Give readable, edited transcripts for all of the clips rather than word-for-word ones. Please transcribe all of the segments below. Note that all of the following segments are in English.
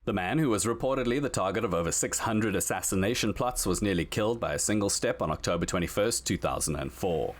The man, who was reportedly the target of over 600 assassination plots, was nearly killed by a single step on October 21st, 2004.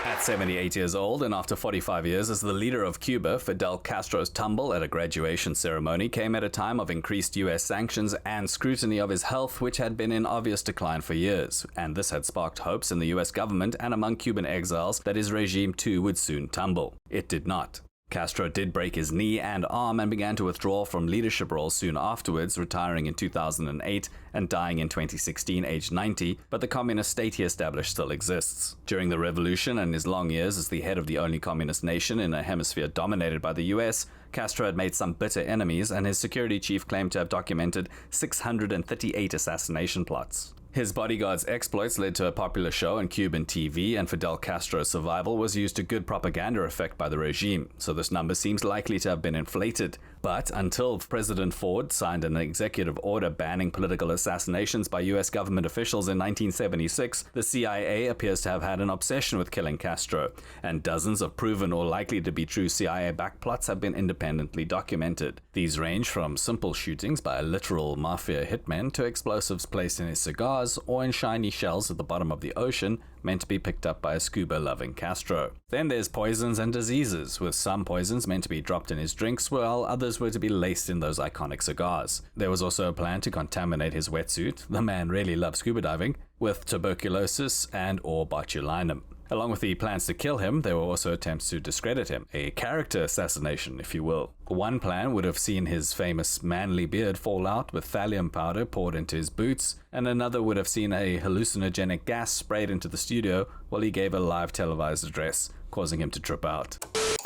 At 78 years old, and after 45 years as the leader of Cuba, Fidel Castro's tumble at a graduation ceremony came at a time of increased US sanctions and scrutiny of his health, which had been in obvious decline for years, and this had sparked hopes in the US government and among Cuban exiles that his regime too would soon tumble. It did not. Castro did break his knee and arm and began to withdraw from leadership roles soon afterwards, retiring in 2008 and dying in 2016 aged 90, but the communist state he established still exists. During the revolution and his long years as the head of the only communist nation in a hemisphere dominated by the US, Castro had made some bitter enemies, and his security chief claimed to have documented 638 assassination plots. His bodyguard's exploits led to a popular show on Cuban TV, and Fidel Castro's survival was used to good propaganda effect by the regime, so this number seems likely to have been inflated. But until President Ford signed an executive order banning political assassinations by US government officials in 1976, the CIA appears to have had an obsession with killing Castro, and dozens of proven or likely to be true CIA-backed plots have been independently documented. These range from simple shootings by a literal mafia hitman to explosives placed in his cigars or in shiny shells at the bottom of the ocean meant to be picked up by a scuba-loving Castro. Then there's poisons and diseases, with some poisons meant to be dropped in his drinks, while others were to be laced in those iconic cigars. There was also a plan to contaminate his wetsuit — the man really loved scuba diving — with tuberculosis and or botulinum. Along with the plans to kill him, there were also attempts to discredit him, a character assassination, if you will. One plan would have seen his famous manly beard fall out with thallium powder poured into his boots, and another would have seen a hallucinogenic gas sprayed into the studio while he gave a live televised address, causing him to trip out.